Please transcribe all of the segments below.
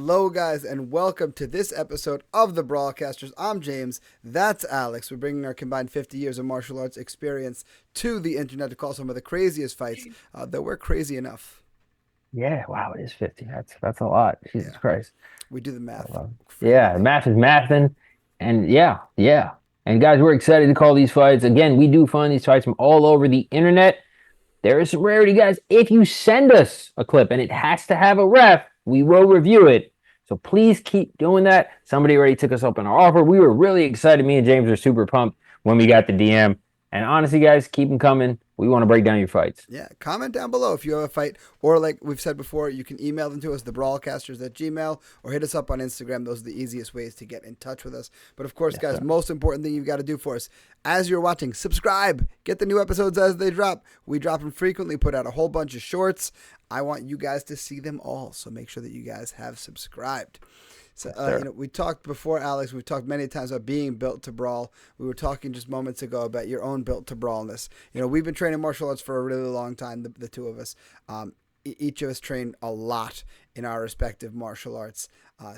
Hello, guys, and welcome to this episode of the Brawlcasters. I'm James. That's Alex. We're bringing our combined 50 years of martial arts experience to the internet to call some of the craziest fights, though we're crazy enough. Yeah, wow, it is 50. That's a lot. Jesus Christ. We do the math. Yeah, math is mathing. And yeah. And guys, we're excited to call these fights. Again, we do find these fights from all over the internet. There is some rarity, guys. If you send us a clip and it has to have a ref, we will review it. So please keep doing that. Somebody already took us up on our offer. We were really excited. Me and James are super pumped when we got the DM. And honestly, guys, keep them coming. We want to break down your fights. Yeah, comment down below if you have a fight. Or like we've said before, you can email them to us, thebrawlcasters@gmail.com, or hit us up on Instagram. Those are the easiest ways to get in touch with us. But of course, guys, most important thing you've got to do for us, as you're watching, subscribe. Get the new episodes as they drop. We drop them frequently, put out a whole bunch of shorts. I want you guys to see them all, so make sure that you guys have subscribed. So, we talked before, Alex. We've talked many times about being built to brawl. We were talking just moments ago about your own built to brawlness. We've been training martial arts for a really long time, the two of us. Each of us train a lot in our respective martial arts.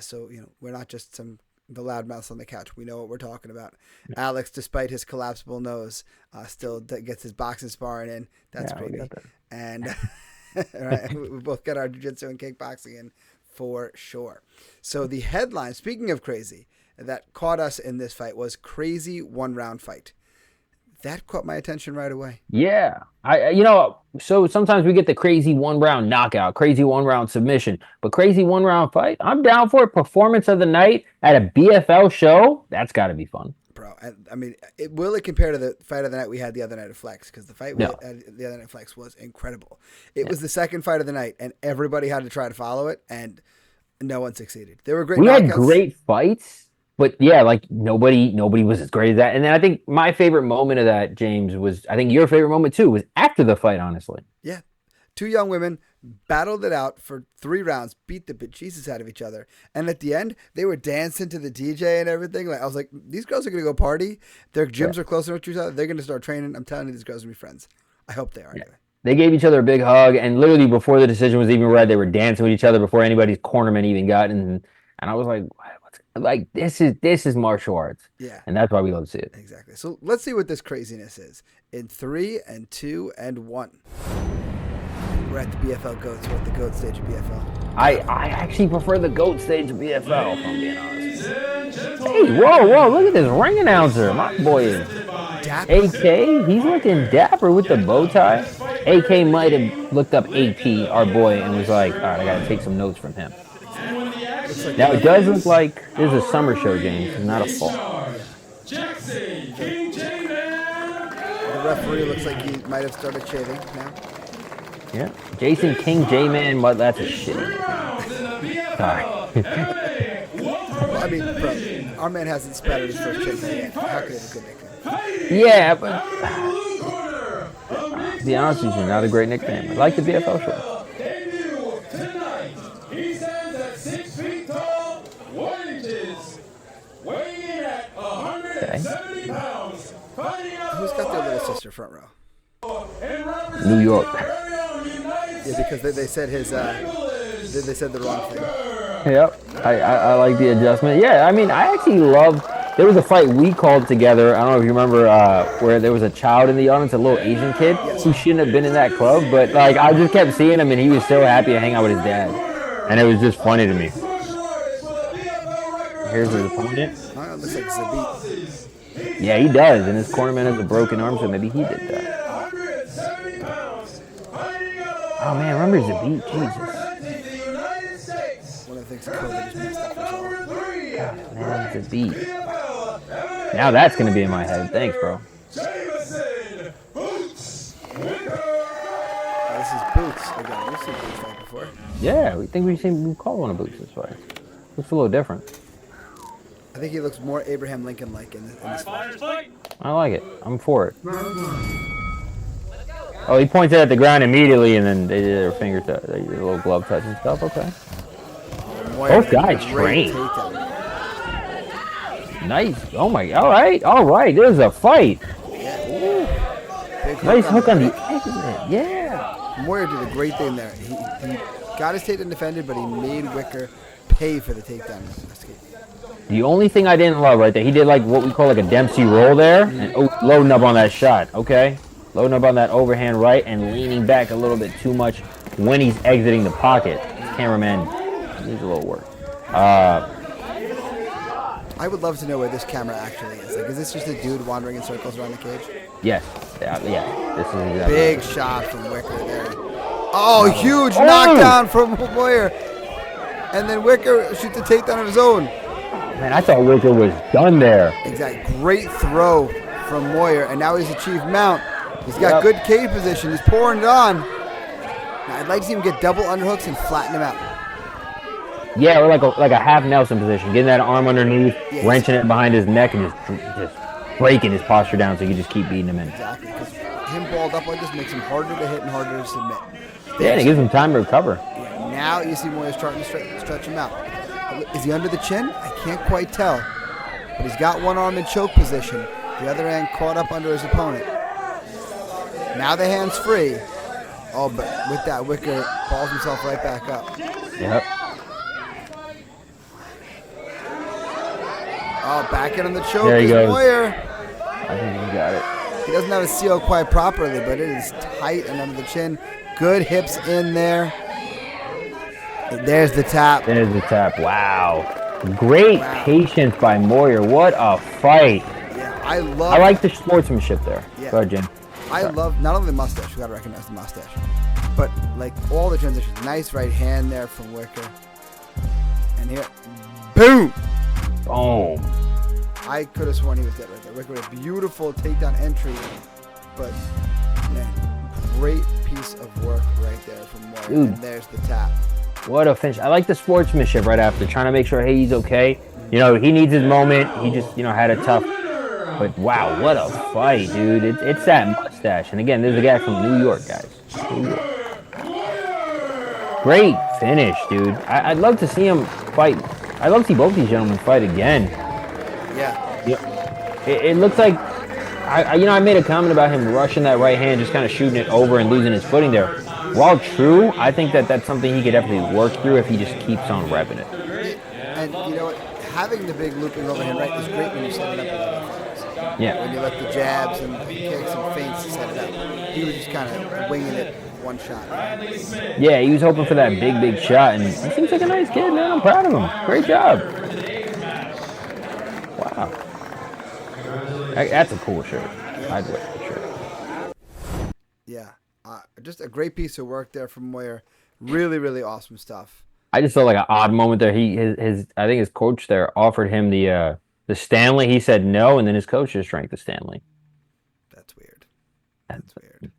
So, we're not just the loudmouths on the couch. We know what we're talking about. Yeah. Alex, despite his collapsible nose, still gets his boxing sparring in. That's creepy. And right, we both got our jiu-jitsu and kickboxing in. For sure. So the headline, speaking of crazy, that caught us in this fight was crazy one-round fight. That caught my attention right away. Yeah. So sometimes we get the crazy one-round knockout, crazy one-round submission, but crazy one-round fight, I'm down for it. Performance of the night at a BFL show, that's got to be fun. Bro, I mean, will it compare to the fight of the night we had the other night at Flex? Because the fight we had the other night at Flex was incredible. It was the second fight of the night, and everybody had to try to follow it, and no one succeeded. They were great. We had great fights, but yeah, like nobody was as great as that. And then I think my favorite moment of that, James, was I think your favorite moment too was after the fight. Honestly, yeah, two young women battled it out for 3 rounds, beat the bejesus out of each other, and at the end they were dancing to the DJ and everything. Like I was like, these girls are gonna go party. Their gyms are closer to each other. They're gonna start training. I'm telling you, these girls are gonna be friends. I hope they are. Anyway. They gave each other a big hug, and literally before the decision was even read, they were dancing with each other before anybody's cornerman even got in. And I was like, this is martial arts. Yeah. And that's why we love to see it. Exactly. So let's see what this craziness is. In 3 and 2 and 1. We're at the BFL GOATs. We're at the GOAT stage of BFL. I actually prefer the GOAT stage of BFL, if I'm being honest. Hey, whoa, look at this ring announcer. My boy is AK. He's looking dapper with the bow tie. AK might have looked up AP, our boy, and was like, all right, I got to take some notes from him. Now, it does look like this is a summer show, James. It's not a fall. The referee looks like he might have started shaving now. Yeah. Jason King J-Man, but that's a shitty nickname. Sorry. Well, I mean, bro, our man hasn't spattered his first shit yet. How could he have a good nickname? Yeah, but to be honest with you, not a great nickname. I like the BFL show. He stands at 6 feet tall, 1 inches, weighing in at 170 pounds. Who's got their little sister front row? New York. Yeah, because they said they said the wrong thing. Yep, I like the adjustment. Yeah, I mean, I actually love. There was a fight we called together. I don't know if you remember where there was a child in the audience, a little Asian kid who shouldn't have been in that club, but like I just kept seeing him, and he was so happy to hang out with his dad, and it was just funny to me. Here's his opponent. Oh, looks like Zabit. Yeah, he does, and his cornerman has a broken arm, so maybe he did that. Oh man, remember Zabit? Jesus. One of the things COVID just messed up us all. God, man, Zabit. Now that's gonna be in my head. Thanks, bro. Oh, this is Boots again. We've seen Boots fight before. Yeah, we call one of Boots this fight. Looks a little different. I think he looks more Abraham Lincoln-like in this fight. I like it. I'm for it. Oh, he points it at the ground immediately, and then they did their finger touch, their little glove touch and stuff. Okay. Moyer, both guys train. Nice. Oh my. All right. There's a fight. Yeah. Nice hook on the exit. Yeah. Moyer did a great thing there. He got his takedown defended, but he made Wicker pay for the takedown. The only thing I didn't love right there, he did like what we call like a Dempsey roll there, and loading up on that shot. Okay, loading up on that overhand right and leaning back a little bit too much when he's exiting the pocket. Cameraman needs a little work. I would love to know where this camera actually is. Like, is this just a dude wandering in circles around the cage? Yes. Yeah. This is exactly big shot from Wicker there. Oh, huge knockdown from Moyer. And then Wicker shoots a takedown of his own. Man, I thought Wicker was done there. Exactly. Great throw from Moyer. And now he's achieved mount. He's got good cage position. He's pouring it on. Now, I'd like to see him get double underhooks and flatten him out. Yeah, or like a half Nelson position. Getting that arm underneath, wrenching it behind his neck, and just breaking his posture down so you can just keep beating him in. Exactly. Because him balled up like this makes him harder to hit and harder to submit. Yeah, and it gives him time to recover. Yeah, now you see Moyer starting to stretch him out. Is he under the chin? I can't quite tell. But he's got one arm in choke position. The other hand caught up under his opponent. Now the hand's free. Oh, but with that, Wicker balls himself right back up. Yep. Oh, back in on the choke. There he goes. Moyer. I think he got it. He doesn't have it sealed quite properly, but it is tight and under the chin. Good hips in there. And there's the tap. There's the tap. Wow. Great patience by Moyer. What a fight. Yeah, I like the sportsmanship there. Yeah. Go ahead, Jim. I love not only the mustache, we gotta recognize the mustache, but like all the transitions. Nice right hand there from Wicker. And here, boom! Boom. I could have sworn he was dead right there. Wicker with a beautiful takedown entry, but man, great piece of work right there from Moyer. Dude. And there's the tap. What a finish. I like the sportsmanship right after, trying to make sure, hey, he's okay. You know, he needs his moment. He just, had a tough. But wow, what a fight, dude. It's that mustache. And again, there's a guy from New York, guys. New York. Great finish, dude. I'd love to see him fight. I'd love to see both these gentlemen fight again. Yeah. It looks like, I made a comment about him rushing that right hand, just kind of shooting it over and losing his footing there. While true, I think that's something he could definitely work through if he just keeps on repping it. And you know what? Having the big looping overhand right is great when you set it up with other fighters. Yeah. When you let the jabs and the kicks and feints to set it up. He was just kind of winging it one shot. Yeah, he was hoping for that big shot, and he seems like a nice kid, man. I'm proud of him. Great job. Wow. That's a cool shirt. I'd wear the shirt. Yeah. Just a great piece of work there from Moyer. Really, really awesome stuff. I just felt like an odd moment there. I think his coach there offered him the Stanley. He said no, and then his coach just drank the Stanley. That's weird. That's weird.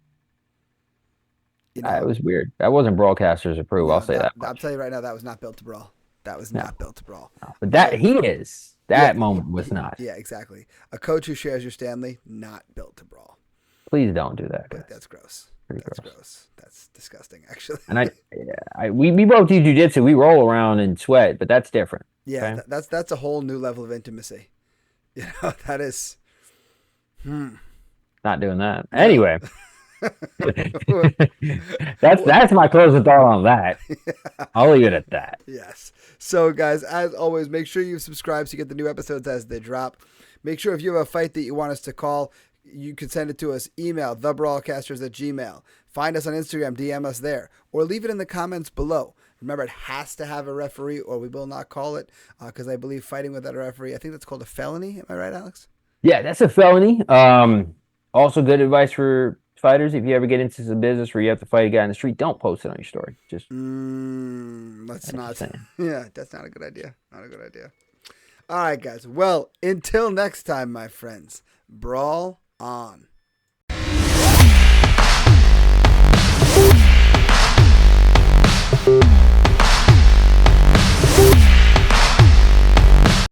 It was weird. That wasn't Brawlcasters approved. No, I'll say that. I'll tell you right now, that was not built to brawl. That was not built to brawl. No, but that he is. That moment was not. Yeah, exactly. A coach who shares your Stanley, not built to brawl. Please don't do that, guys. But that's gross. Pretty That's gross. gross. That's disgusting, actually. And we both do jujitsu. We roll around and sweat, but that's different. Yeah, okay? that's a whole new level of intimacy. That is. Not doing that. Anyway. that's my closing thought on that. I'll leave it at that. Yes. So, guys, as always, make sure you subscribe so you get the new episodes as they drop. Make sure if you have a fight that you want us to call, you can send it to us. Email thebrawlcasters@gmail.com. Find us on Instagram, DM us there, or leave it in the comments below. Remember, it has to have a referee, or we will not call it, because I believe fighting without a referee, I think that's called a felony. Am I right, Alex? Yeah, that's a felony. Also, good advice for fighters: if you ever get into some business where you have to fight a guy in the street, don't post it on your story. Just let's not. Yeah, that's not a good idea. Not a good idea. All right, guys. Well, until next time, my friends. Brawl on. Thank you.